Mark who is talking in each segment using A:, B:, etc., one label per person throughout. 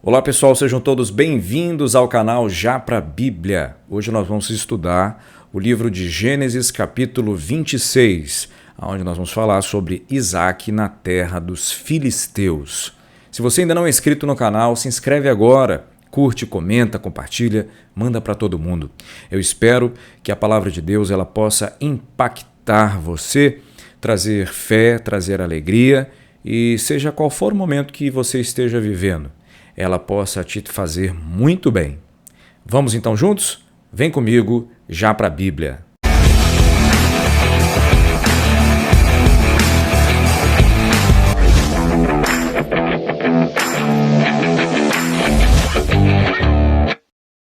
A: Olá pessoal, sejam todos bem-vindos ao canal Já Pra Bíblia. Hoje nós vamos estudar o livro de Gênesis capítulo 26, onde nós vamos falar sobre Isaac na terra dos filisteus. Se você ainda não é inscrito no canal, se inscreve agora, curte, comenta, compartilha, manda para todo mundo. Eu espero que a palavra de Deus ela possa impactar você, trazer fé, trazer alegria e seja qual for o momento que você esteja vivendo, ela possa te fazer muito bem. Vamos então juntos? Vem comigo já para a Bíblia.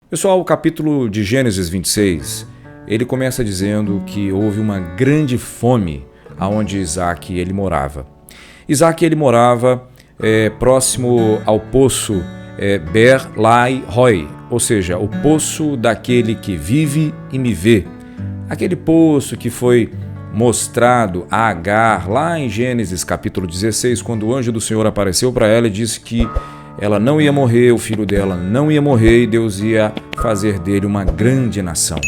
A: Pessoal, o capítulo de Gênesis 26, ele começa dizendo que houve uma grande fome aonde Isaac ele morava. Isaac ele morava próximo ao poço Ber-lai-roi, ou seja, o poço daquele que vive e me vê. Aquele poço que foi mostrado a Agar lá em Gênesis capítulo 16, quando o anjo do Senhor apareceu para ela e disse que ela não ia morrer, o filho dela não ia morrer e Deus ia fazer dele uma grande nação.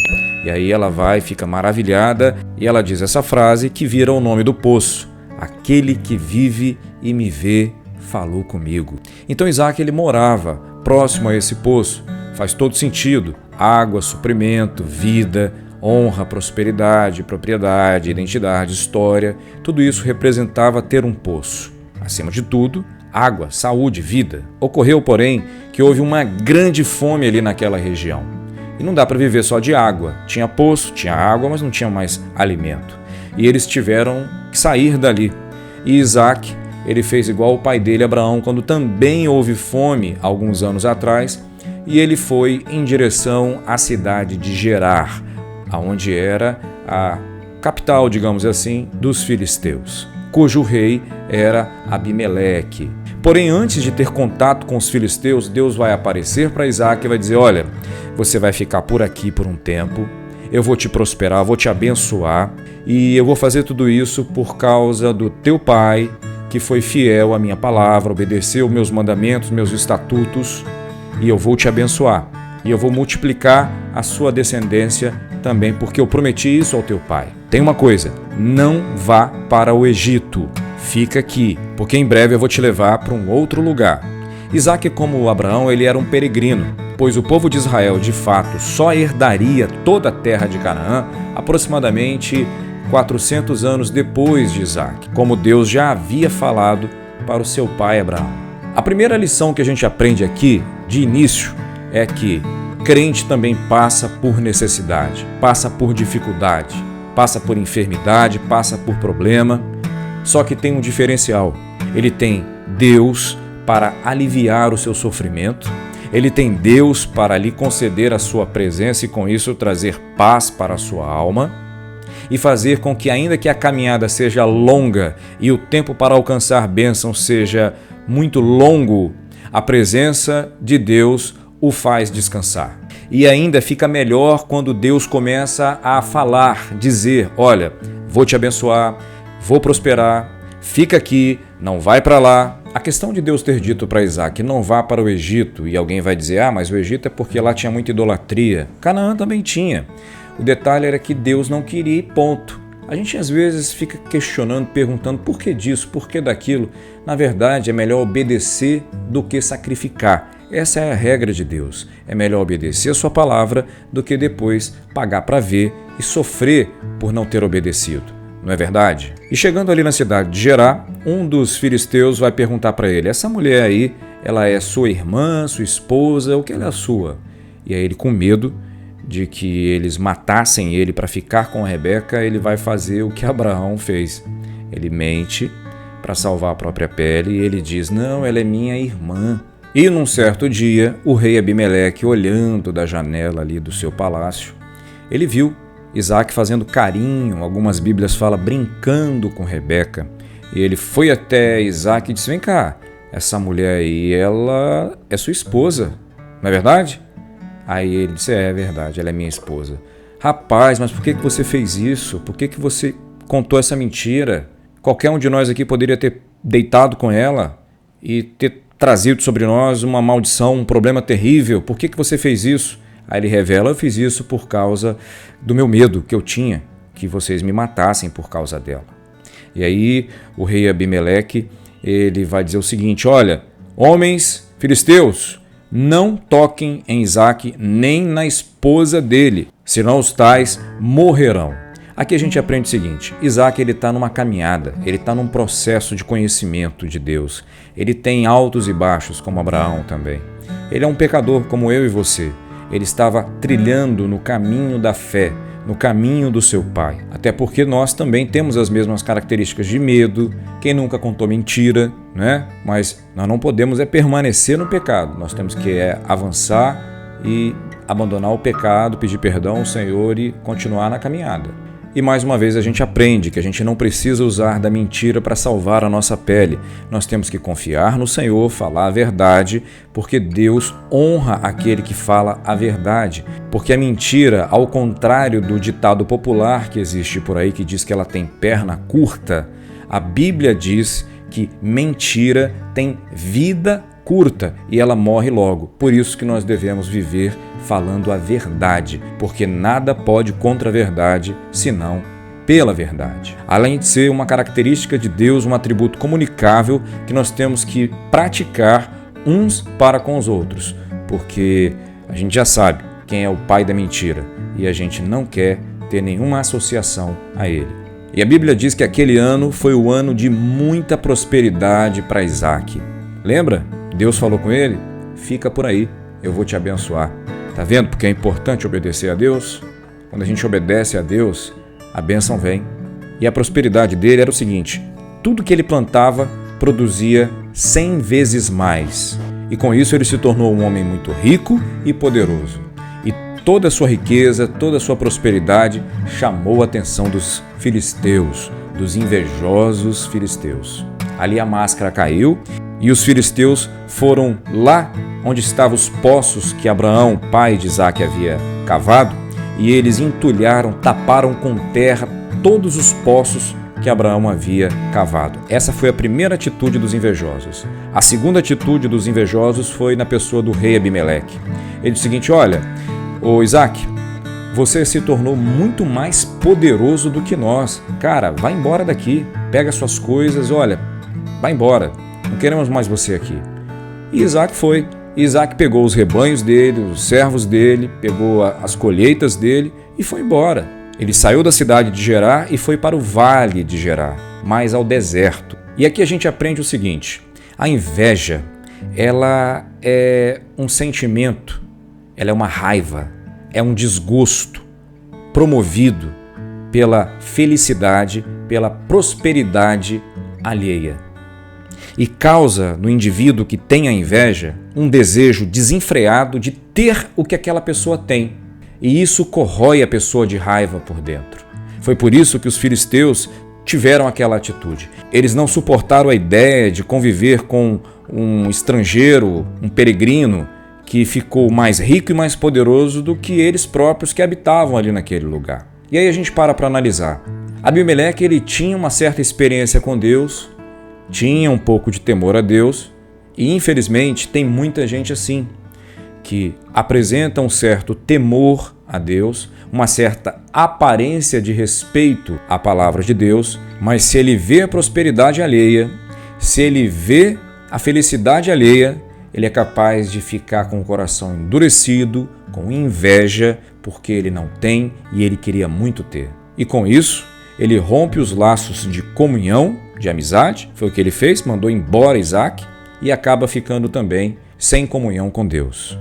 A: E aí ela vai, fica maravilhada e ela diz essa frase que vira o nome do poço: aquele que vive e me vê falou comigo. Então Isaac ele morava próximo a esse poço. Faz todo sentido. Água, suprimento, vida, honra, prosperidade, propriedade, identidade, história. Tudo isso representava ter um poço. Acima de tudo, água, saúde, vida. Ocorreu, porém, que houve uma grande fome ali naquela região. E não dá para viver só de água. Tinha poço, tinha água, mas não tinha mais alimento. E eles tiveram que sair dali. E Isaac, ele fez igual o pai dele, Abraão, quando também houve fome alguns anos atrás, e ele foi em direção à cidade de Gerar, aonde era a capital, digamos assim, dos filisteus, cujo rei era Abimeleque. Porém, antes de ter contato com os filisteus, Deus vai aparecer para Isaac e vai dizer: olha, você vai ficar por aqui por um tempo, eu vou te prosperar, vou te abençoar, e eu vou fazer tudo isso por causa do teu pai, que foi fiel à minha palavra, obedeceu meus mandamentos, meus estatutos, e eu vou te abençoar. E eu vou multiplicar a sua descendência também, porque eu prometi isso ao teu pai. Tem uma coisa, não vá para o Egito, fica aqui, porque em breve eu vou te levar para um outro lugar. Isaac, como Abraão, ele era um peregrino, pois o povo de Israel, de fato, só herdaria toda a terra de Canaã aproximadamente 400 anos depois de Isaac, como Deus já havia falado para o seu pai Abraão. A primeira lição que a gente aprende aqui, de início, é que crente também passa por necessidade, passa por dificuldade, passa por enfermidade, passa por problema, só que tem um diferencial. Ele tem Deus para aliviar o seu sofrimento, ele tem Deus para lhe conceder a sua presença e com isso trazer paz para a sua alma, e fazer com que, ainda que a caminhada seja longa e o tempo para alcançar bênção seja muito longo, a presença de Deus o faz descansar. E ainda fica melhor quando Deus começa a falar, dizer: olha, vou te abençoar, vou prosperar, fica aqui, não vai para lá. A questão de Deus ter dito para Isaac: não vá para o Egito, e alguém vai dizer: mas o Egito é porque lá tinha muita idolatria. Canaã também tinha. O detalhe era que Deus não queria, ponto. A gente às vezes fica questionando, perguntando por que disso, por que daquilo. Na verdade, é melhor obedecer do que sacrificar. Essa é a regra de Deus. É melhor obedecer a sua palavra do que depois pagar para ver e sofrer por não ter obedecido. Não é verdade? E chegando ali na cidade de Gerar, um dos filisteus vai perguntar para ele: essa mulher aí, ela é sua irmã, sua esposa, ou que ela é sua? E aí ele, com medo de que eles matassem ele para ficar com a Rebeca, ele vai fazer o que Abraão fez. Ele mente para salvar a própria pele e ele diz: não, ela é minha irmã. E num certo dia, o rei Abimeleque, olhando da janela ali do seu palácio, ele viu Isaac fazendo carinho, algumas bíblias falam brincando com Rebeca. E ele foi até Isaac e disse: vem cá, essa mulher aí, ela é sua esposa, não é verdade? Aí ele disse: é verdade, ela é minha esposa. Rapaz, mas por que você fez isso? Por que você contou essa mentira? Qualquer um de nós aqui poderia ter deitado com ela e ter trazido sobre nós uma maldição, um problema terrível. Por que você fez isso? Aí ele revela: eu fiz isso por causa do meu medo que eu tinha, que vocês me matassem por causa dela. E aí o rei Abimeleque, ele vai dizer o seguinte: olha, homens filisteus, não toquem em Isaque nem na esposa dele, senão os tais morrerão. Aqui a gente aprende o seguinte: Isaque está numa caminhada, ele está num processo de conhecimento de Deus. Ele tem altos e baixos, como Abraão também. Ele é um pecador como eu e você. Ele estava trilhando no caminho da fé, no caminho do seu pai. Até porque nós também temos as mesmas características de medo. Quem nunca contou mentira, né? Mas nós não podemos permanecer no pecado. Nós temos que avançar e abandonar o pecado, pedir perdão ao Senhor e continuar na caminhada. E mais uma vez a gente aprende que a gente não precisa usar da mentira para salvar a nossa pele. Nós temos que confiar no Senhor, falar a verdade, porque Deus honra aquele que fala a verdade. Porque a mentira, ao contrário do ditado popular que existe por aí, que diz que ela tem perna curta, a Bíblia diz que mentira tem vida curta e ela morre logo. Por isso que nós devemos viver falando a verdade, porque nada pode contra a verdade, senão pela verdade. Além de ser uma característica de Deus, um atributo comunicável que nós temos que praticar uns para com os outros, porque a gente já sabe quem é o pai da mentira e a gente não quer ter nenhuma associação a ele. E a Bíblia diz que aquele ano foi o ano de muita prosperidade para Isaque. Lembra? Deus falou com ele: fica por aí, eu vou te abençoar. Tá vendo porque é importante obedecer a Deus? Quando a gente obedece a Deus, a bênção vem. E a prosperidade dele era o seguinte: tudo que ele plantava produzia 100 vezes mais. E com isso ele se tornou um homem muito rico e poderoso. E toda a sua riqueza, toda a sua prosperidade chamou a atenção dos filisteus, dos invejosos filisteus. Ali a máscara caiu e os filisteus foram lá onde estavam os poços que Abraão, pai de Isaque, havia cavado, e eles entulharam, taparam com terra todos os poços que Abraão havia cavado. Essa foi a primeira atitude dos invejosos. A segunda atitude dos invejosos foi na pessoa do rei Abimeleque. Ele disse o seguinte: olha, ô Isaque, você se tornou muito mais poderoso do que nós. Cara, vai embora daqui, pega suas coisas, olha, vai embora, não queremos mais você aqui. E Isaque foi. Isaque pegou os rebanhos dele, os servos dele, pegou as colheitas dele e foi embora. Ele saiu da cidade de Gerar e foi para o vale de Gerar, mais ao deserto. E aqui a gente aprende o seguinte: a inveja, ela é um sentimento, ela é uma raiva, é um desgosto promovido pela felicidade, pela prosperidade alheia. E causa no indivíduo que tem a inveja um desejo desenfreado de ter o que aquela pessoa tem. E isso corrói a pessoa de raiva por dentro. Foi por isso que os filisteus tiveram aquela atitude. Eles não suportaram a ideia de conviver com um estrangeiro, um peregrino, que ficou mais rico e mais poderoso do que eles próprios que habitavam ali naquele lugar. E aí a gente para analisar. Abimeleque, ele tinha uma certa experiência com Deus, tinha um pouco de temor a Deus e, infelizmente, tem muita gente assim, que apresenta um certo temor a Deus, uma certa aparência de respeito à palavra de Deus, mas se ele vê a prosperidade alheia, se ele vê a felicidade alheia, ele é capaz de ficar com o coração endurecido, com inveja, porque ele não tem e ele queria muito ter. E com isso, ele rompe os laços de comunhão, de amizade, foi o que ele fez, mandou embora Isaque e acaba ficando também sem comunhão com Deus.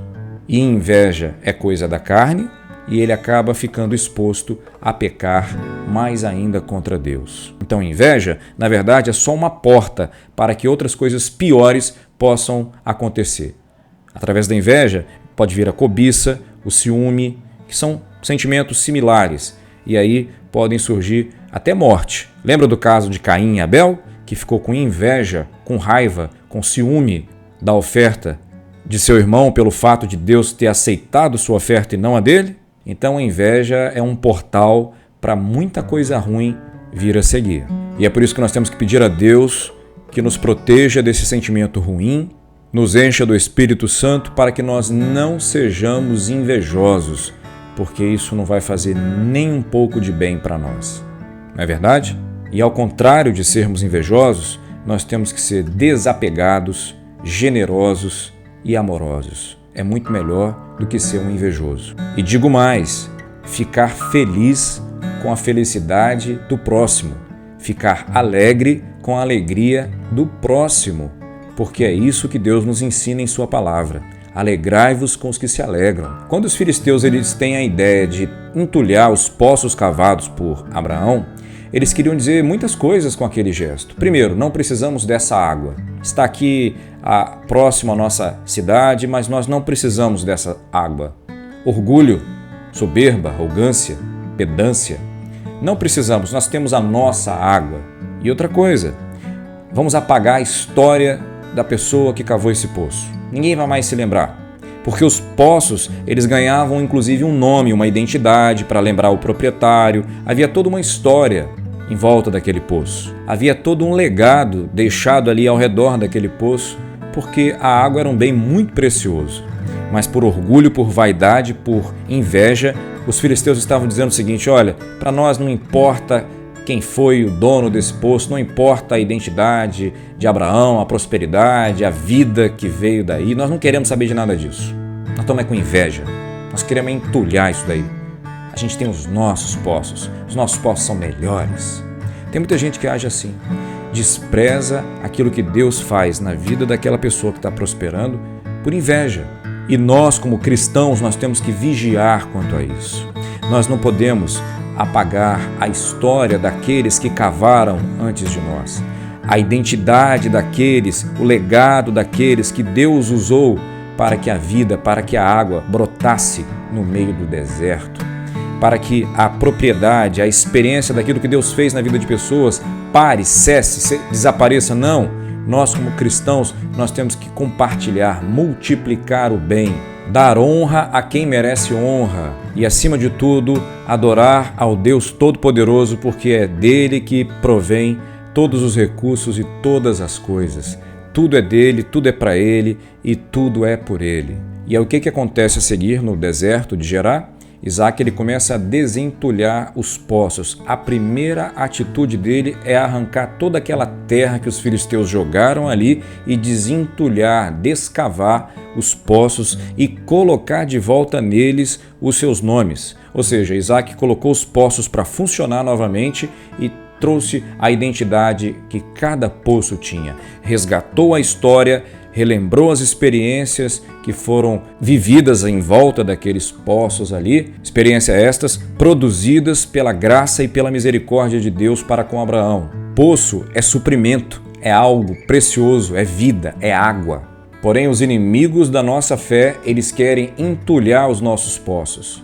A: E inveja é coisa da carne e ele acaba ficando exposto a pecar mais ainda contra Deus. Então inveja, na verdade, é só uma porta para que outras coisas piores possam acontecer. Através da inveja pode vir a cobiça, o ciúme, que são sentimentos similares, e aí podem surgir até morte. Lembra do caso de Caim e Abel, que ficou com inveja, com raiva, com ciúme da oferta de seu irmão pelo fato de Deus ter aceitado sua oferta e não a dele? Então a inveja é um portal para muita coisa ruim vir a seguir. E é por isso que nós temos que pedir a Deus que nos proteja desse sentimento ruim, nos encha do Espírito Santo para que nós não sejamos invejosos, porque isso não vai fazer nem um pouco de bem para nós. Não é verdade? E ao contrário de sermos invejosos, nós temos que ser desapegados, generosos e amorosos. É muito melhor do que ser um invejoso. E digo mais, ficar feliz com a felicidade do próximo, ficar alegre com a alegria do próximo, porque é isso que Deus nos ensina em sua palavra. Alegrai-vos com os que se alegram. Quando os filisteus eles têm a ideia de entulhar os poços cavados por Abraão, eles queriam dizer muitas coisas com aquele gesto. Primeiro, não precisamos dessa água. Está aqui próximo à nossa cidade, mas nós não precisamos dessa água. Orgulho, soberba, arrogância, pedância. Não precisamos, nós temos a nossa água. E outra coisa, vamos apagar a história da pessoa que cavou esse poço. Ninguém vai mais se lembrar. Porque os poços, eles ganhavam inclusive um nome, uma identidade para lembrar o proprietário. Havia toda uma história em volta daquele poço. Havia todo um legado deixado ali ao redor daquele poço, porque a água era um bem muito precioso. Mas por orgulho, por vaidade, por inveja, os filisteus estavam dizendo o seguinte: olha, para nós não importa quem foi o dono desse poço, não importa a identidade de Abraão, a prosperidade, a vida que veio daí, nós não queremos saber de nada disso. Nós estamos com inveja, nós queremos entulhar isso daí. A gente tem os nossos poços são melhores. Tem muita gente que age assim, despreza aquilo que Deus faz na vida daquela pessoa que está prosperando por inveja. E nós, como cristãos, nós temos que vigiar quanto a isso. Nós não podemos apagar a história daqueles que cavaram antes de nós, a identidade daqueles, o legado daqueles que Deus usou para que a vida, para que a água brotasse no meio do deserto, para que a propriedade, a experiência daquilo que Deus fez na vida de pessoas pare, cesse, desapareça. Não, nós como cristãos, nós temos que compartilhar, multiplicar o bem, dar honra a quem merece honra e, acima de tudo, adorar ao Deus Todo-Poderoso, porque é dele que provém todos os recursos e todas as coisas. Tudo é dele, tudo é para ele e tudo é por ele. E é o que acontece a seguir no deserto de Gerar? Isaac ele começa a desentulhar os poços. A primeira atitude dele é arrancar toda aquela terra que os filisteus jogaram ali e desentulhar, descavar os poços e colocar de volta neles os seus nomes. Ou seja, Isaac colocou os poços para funcionar novamente e trouxe a identidade que cada poço tinha. Resgatou a história, relembrou as experiências que foram vividas em volta daqueles poços ali, experiências estas produzidas pela graça e pela misericórdia de Deus para com Abraão. Poço é suprimento, é algo precioso, é vida, é água. Porém, os inimigos da nossa fé, eles querem entulhar os nossos poços.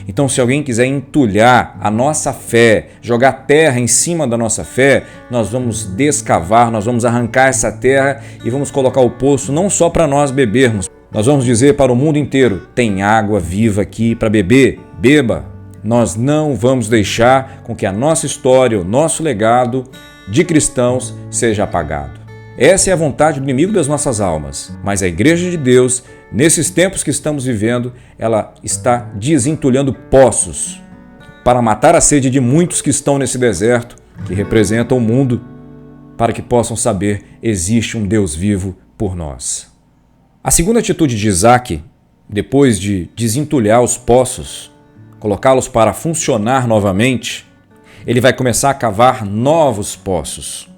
A: Então, se alguém quiser entulhar a nossa fé, jogar terra em cima da nossa fé, nós vamos descavar, nós vamos arrancar essa terra e vamos colocar o poço não só para nós bebermos. Nós vamos dizer para o mundo inteiro, tem água viva aqui para beber, beba. Nós não vamos deixar com que a nossa história, o nosso legado de cristãos seja apagado. Essa é a vontade do inimigo das nossas almas, mas a Igreja de Deus, nesses tempos que estamos vivendo, ela está desentulhando poços para matar a sede de muitos que estão nesse deserto, que representam o mundo, para que possam saber existe um Deus vivo por nós. A segunda atitude de Isaac, depois de desentulhar os poços, colocá-los para funcionar novamente, ele vai começar a cavar novos poços.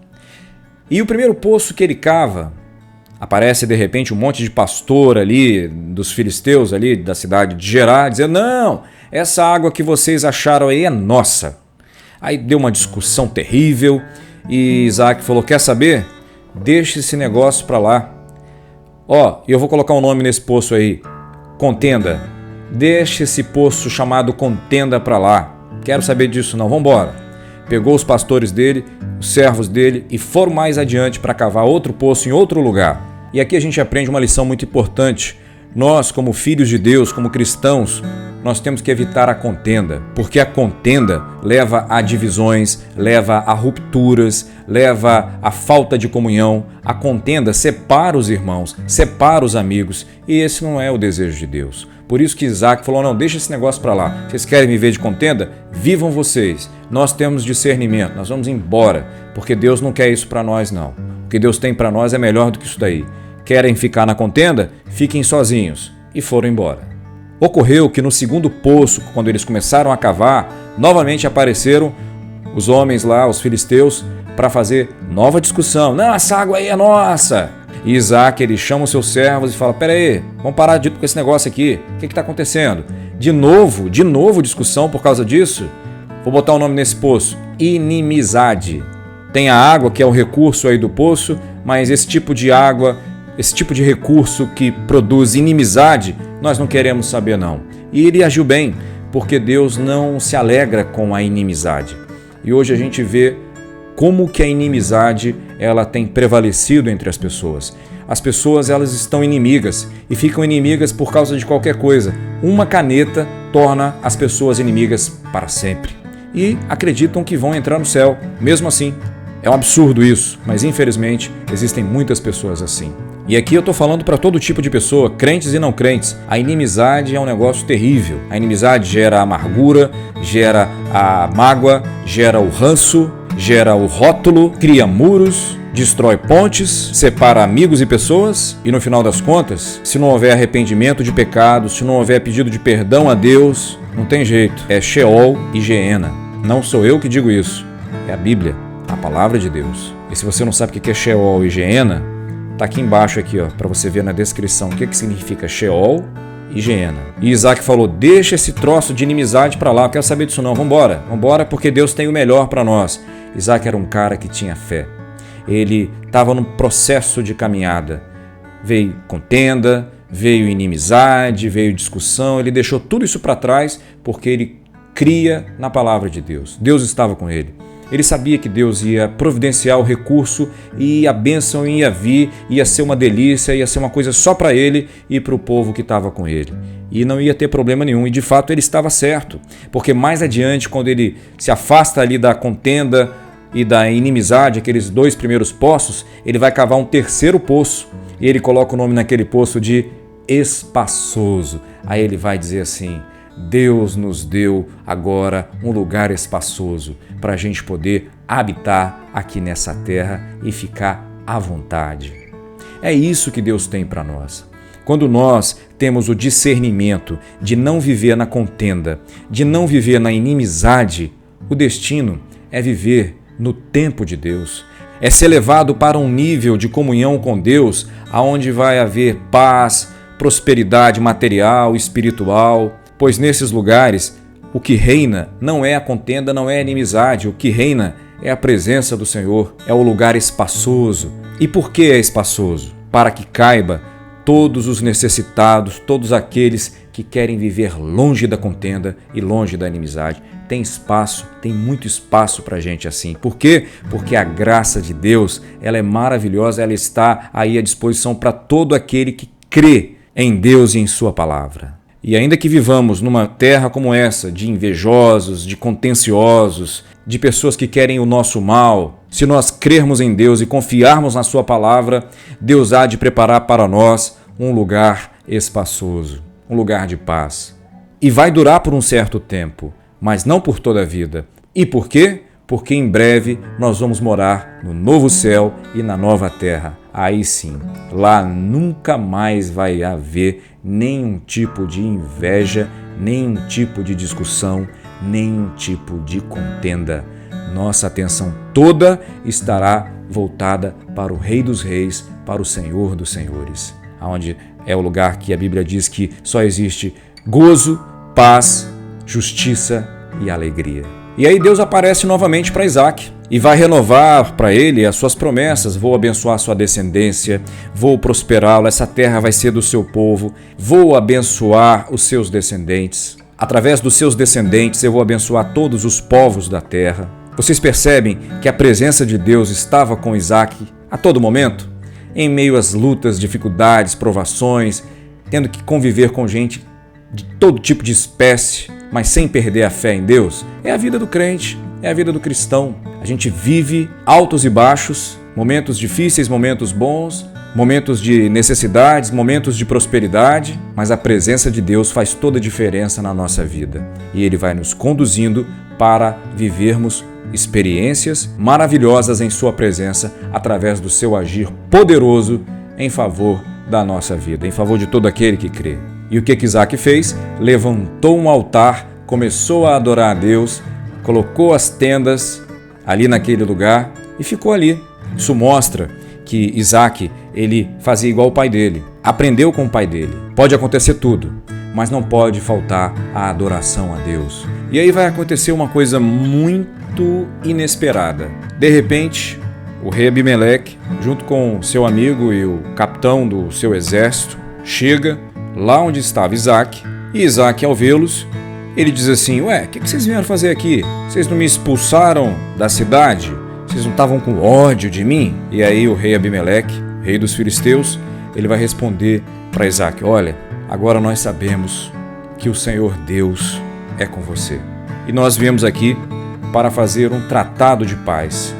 A: E o primeiro poço que ele cava, aparece de repente um monte de pastor ali, dos filisteus ali da cidade de Gerar, dizendo, não, essa água que vocês acharam aí é nossa. Aí deu uma discussão terrível e Isaac falou, quer saber? Deixa esse negócio para lá. Eu vou colocar um nome nesse poço aí, Contenda. Deixa esse poço chamado Contenda para lá. Quero saber disso não, vamos embora. Pegou os pastores dele, os servos dele e foram mais adiante para cavar outro poço em outro lugar. E aqui a gente aprende uma lição muito importante. Nós, como filhos de Deus, como cristãos, nós temos que evitar a contenda, porque a contenda leva a divisões, leva a rupturas, leva a falta de comunhão. A contenda separa os irmãos, separa os amigos, e esse não é o desejo de Deus. Por isso que Isaac falou, não, deixa esse negócio para lá. Vocês querem viver de contenda? Vivam vocês. Nós temos discernimento, nós vamos embora, porque Deus não quer isso para nós, não. O que Deus tem para nós é melhor do que isso daí. Querem ficar na contenda? Fiquem sozinhos. E foram embora. Ocorreu que no segundo poço, quando eles começaram a cavar, novamente apareceram os homens lá, os filisteus, para fazer nova discussão. Não, essa água aí é nossa. E Isaac, ele chama os seus servos e fala, pera aí, vamos parar com esse negócio aqui. O que está acontecendo? De novo discussão por causa disso? Vou botar o nome nesse poço. Inimizade. Tem a água, que é o recurso aí do poço, mas esse tipo de água, esse tipo de recurso que produz inimizade, nós não queremos saber não. E ele agiu bem, porque Deus não se alegra com a inimizade. E hoje a gente vê como que a inimizade ela tem prevalecido entre as pessoas. As pessoas elas estão inimigas e ficam inimigas por causa de qualquer coisa. Uma caneta torna as pessoas inimigas para sempre. E acreditam que vão entrar no céu, mesmo assim. É um absurdo isso, mas infelizmente existem muitas pessoas assim. E aqui eu estou falando para todo tipo de pessoa, crentes e não crentes. A inimizade é um negócio terrível. A inimizade gera a amargura, gera a mágoa, gera o ranço, gera o rótulo, cria muros, destrói pontes, separa amigos e pessoas. E no final das contas, se não houver arrependimento de pecados, se não houver pedido de perdão a Deus, não tem jeito. É Sheol e Geena. Não sou eu que digo isso, é a Bíblia, a palavra de Deus. E se você não sabe o que é Sheol e Geena, tá aqui embaixo aqui, ó, para você ver na descrição o que significa Sheol e Geena. E Isaac falou, deixa esse troço de inimizade para lá, eu quero saber disso não, vambora, porque Deus tem o melhor para nós. Isaac era um cara que tinha fé. Ele estava num processo de caminhada. Veio contenda, veio inimizade, veio discussão, ele deixou tudo isso para trás porque ele cria na palavra de Deus. Deus estava com ele. Ele sabia que Deus ia providenciar o recurso e a bênção ia vir, ia ser uma delícia, ia ser uma coisa só para ele e para o povo que estava com ele. E não ia ter problema nenhum. E de fato ele estava certo, porque mais adiante, quando ele se afasta ali da contenda e da inimizade, aqueles 2 primeiros poços, ele vai cavar um terceiro poço e ele coloca o nome naquele poço de Espaçoso. Aí ele vai dizer assim, Deus nos deu agora um lugar espaçoso para a gente poder habitar aqui nessa terra e ficar à vontade. É isso que Deus tem para nós. Quando nós temos o discernimento de não viver na contenda, de não viver na inimizade, o destino é viver no tempo de Deus. É ser levado para um nível de comunhão com Deus, aonde vai haver paz, prosperidade material, espiritual, pois nesses lugares o que reina não é a contenda, não é a inimizade, o que reina é a presença do Senhor, é o lugar espaçoso. E por que é espaçoso? Para que caiba todos os necessitados, todos aqueles que querem viver longe da contenda e longe da inimizade. Tem espaço, tem muito espaço para gente assim. Por quê? Porque a graça de Deus, ela é maravilhosa, ela está aí à disposição para todo aquele que crê em Deus e em sua palavra. E ainda que vivamos numa terra como essa, de invejosos, de contenciosos, de pessoas que querem o nosso mal, se nós crermos em Deus e confiarmos na sua palavra, Deus há de preparar para nós um lugar espaçoso, um lugar de paz. E vai durar por um certo tempo, mas não por toda a vida. E por quê? Porque em breve nós vamos morar no novo céu e na nova terra. Aí sim, lá nunca mais vai haver nenhum tipo de inveja, nenhum tipo de discussão, nenhum tipo de contenda. Nossa atenção toda estará voltada para o Rei dos Reis, para o Senhor dos Senhores, onde é o lugar que a Bíblia diz que só existe gozo, paz, justiça e alegria. E aí Deus aparece novamente para Isaac e vai renovar para ele as suas promessas. Vou abençoar sua descendência, vou prosperá-lo, essa terra vai ser do seu povo, vou abençoar os seus descendentes. Através dos seus descendentes eu vou abençoar todos os povos da terra. Vocês percebem que a presença de Deus estava com Isaac a todo momento? Em meio às lutas, dificuldades, provações, tendo que conviver com gente de todo tipo de espécie, mas sem perder a fé em Deus, é a vida do crente, é a vida do cristão. A gente vive altos e baixos, momentos difíceis, momentos bons, momentos de necessidades, momentos de prosperidade, mas a presença de Deus faz toda a diferença na nossa vida. E Ele vai nos conduzindo para vivermos experiências maravilhosas em Sua presença, através do Seu agir poderoso em favor da nossa vida, em favor de todo aquele que crê. E o que Isaac fez? Levantou um altar, começou a adorar a Deus, colocou as tendas ali naquele lugar e ficou ali. Isso mostra que Isaac, ele fazia igual o pai dele, aprendeu com o pai dele. Pode acontecer tudo, mas não pode faltar a adoração a Deus. E aí vai acontecer uma coisa muito inesperada. De repente, o rei Abimeleque, junto com seu amigo e o capitão do seu exército, chega lá onde estava Isaac, e Isaac, ao vê-los, ele diz assim: ué, o que vocês vieram fazer aqui? Vocês não me expulsaram da cidade? Vocês não estavam com ódio de mim? E aí o rei Abimeleque, rei dos filisteus, ele vai responder para Isaac: olha, agora nós sabemos que o Senhor Deus é com você. E nós viemos aqui para fazer um tratado de paz,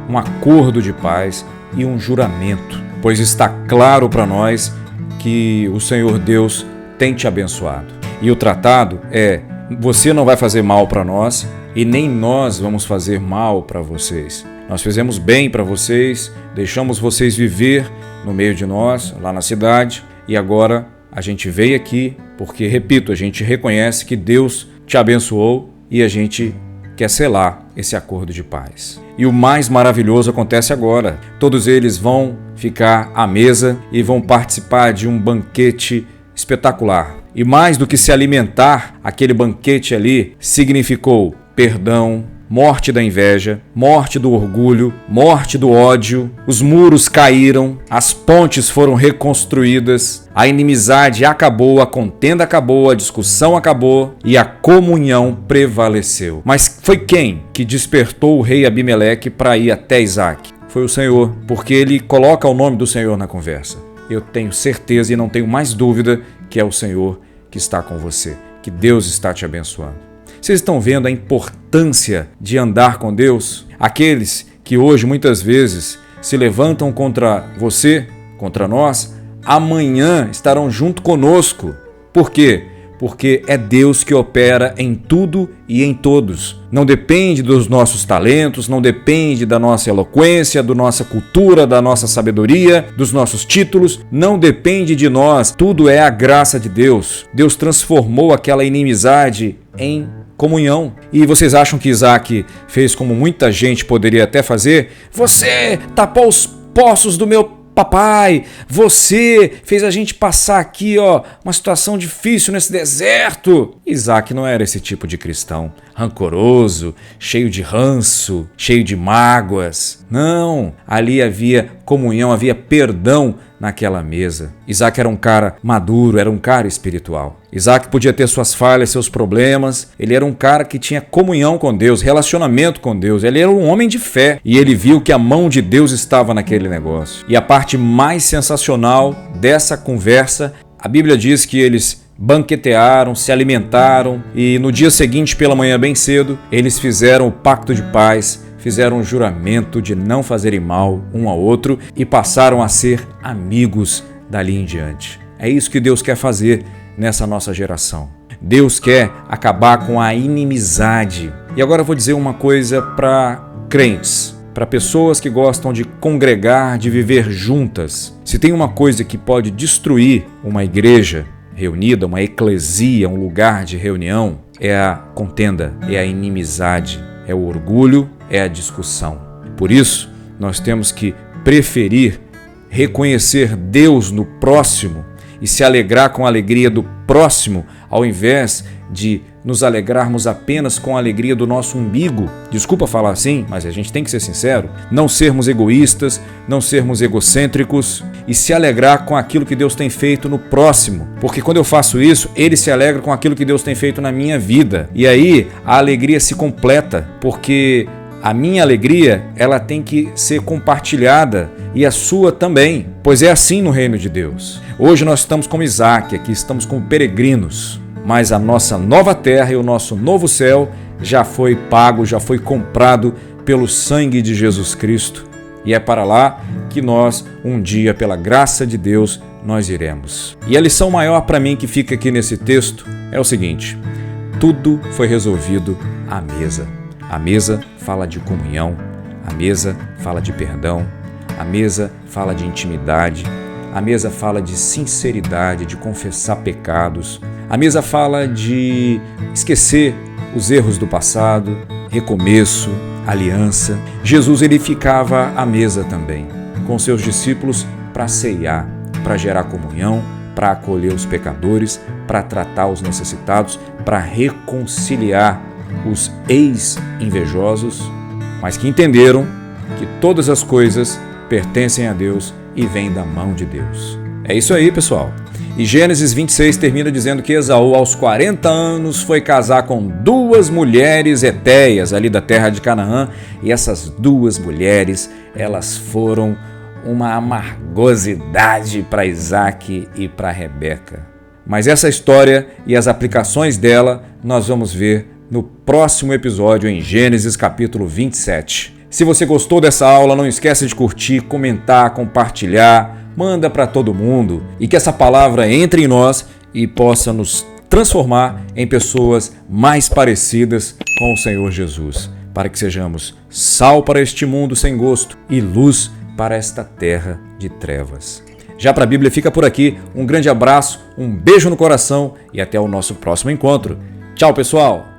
A: um acordo de paz e um juramento, pois está claro para nós que o Senhor Deus tem te abençoado. E o tratado é: você não vai fazer mal para nós e nem nós vamos fazer mal para vocês. Nós fizemos bem para vocês, deixamos vocês viver no meio de nós, lá na cidade, e agora a gente veio aqui porque, repito, a gente reconhece que Deus te abençoou e a gente quer selar esse acordo de paz. E o mais maravilhoso acontece agora. Todos eles vão ficar à mesa e vão participar de um banquete espetacular. E mais do que se alimentar, aquele banquete ali significou perdão, morte da inveja, morte do orgulho, morte do ódio. Os muros caíram, as pontes foram reconstruídas, a inimizade acabou, a contenda acabou, a discussão acabou e a comunhão prevaleceu. Mas foi quem que despertou o rei Abimeleque para ir até Isaac? Foi o Senhor, porque ele coloca o nome do Senhor na conversa. Eu tenho certeza e não tenho mais dúvida que é o Senhor que está com você, que Deus está te abençoando. Vocês estão vendo a importância de andar com Deus? Aqueles que hoje muitas vezes se levantam contra você, contra nós, amanhã estarão junto conosco. Por quê? Porque é Deus que opera em tudo e em todos. Não depende dos nossos talentos, não depende da nossa eloquência, da nossa cultura, da nossa sabedoria, dos nossos títulos, não depende de nós. Tudo é a graça de Deus. Deus transformou aquela inimizade em comunhão. E vocês acham que Isaac fez como muita gente poderia até fazer? Você tapou os poços do meu papai, você fez a gente passar aqui, uma situação difícil nesse deserto. Isaac não era esse tipo de cristão, rancoroso, cheio de ranço, cheio de mágoas. Não, ali havia comunhão, havia perdão naquela mesa. Isaac era um cara maduro, era um cara espiritual. Isaac podia ter suas falhas, seus problemas. Ele era um cara que tinha comunhão com Deus, relacionamento com Deus. Ele era um homem de fé e ele viu que a mão de Deus estava naquele negócio. E a parte mais sensacional dessa conversa, a Bíblia diz que eles banquetearam, se alimentaram e no dia seguinte, pela manhã bem cedo, eles fizeram o pacto de paz, fizeram um juramento de não fazerem mal um ao outro e passaram a ser amigos dali em diante. É isso que Deus quer fazer nessa nossa geração. Deus quer acabar com a inimizade. E agora eu vou dizer uma coisa para crentes, para pessoas que gostam de congregar, de viver juntas. Se tem uma coisa que pode destruir uma igreja reunida, uma eclesia, um lugar de reunião, é a contenda, é a inimizade, é o orgulho, é a discussão. Por isso, nós temos que preferir reconhecer Deus no próximo e se alegrar com a alegria do próximo, ao invés de nos alegrarmos apenas com a alegria do nosso umbigo. Desculpa falar assim, mas a gente tem que ser sincero. Não sermos egoístas, não sermos egocêntricos e se alegrar com aquilo que Deus tem feito no próximo. Porque quando eu faço isso, Ele se alegra com aquilo que Deus tem feito na minha vida. E aí a alegria se completa, porque a minha alegria, ela tem que ser compartilhada e a sua também, pois é assim no reino de Deus. Hoje nós estamos como Isaac, aqui estamos como peregrinos, mas a nossa nova terra e o nosso novo céu já foi pago, já foi comprado pelo sangue de Jesus Cristo. E é para lá que nós, um dia, pela graça de Deus, nós iremos. E a lição maior para mim que fica aqui nesse texto é o seguinte: tudo foi resolvido à mesa. A mesa fala de comunhão, a mesa fala de perdão, a mesa fala de intimidade, a mesa fala de sinceridade, de confessar pecados, a mesa fala de esquecer os erros do passado, recomeço, aliança. Jesus ele ficava à mesa também, com seus discípulos para ceiar, para gerar comunhão, para acolher os pecadores, para tratar os necessitados, para reconciliar os ex-invejosos, mas que entenderam que todas as coisas pertencem a Deus e vêm da mão de Deus. É isso aí, pessoal. E Gênesis 26 termina dizendo que Esaú, aos 40 anos, foi casar com 2 mulheres hetéias ali da terra de Canaã, e essas 2 mulheres, elas foram uma amargosidade para Isaac e para Rebeca. Mas essa história e as aplicações dela nós vamos ver no próximo episódio em Gênesis capítulo 27. Se você gostou dessa aula, não esqueça de curtir, comentar, compartilhar, manda para todo mundo e que essa palavra entre em nós e possa nos transformar em pessoas mais parecidas com o Senhor Jesus, para que sejamos sal para este mundo sem gosto e luz para esta terra de trevas. Já para a Bíblia fica por aqui. Um grande abraço, um beijo no coração e até o nosso próximo encontro. Tchau, pessoal!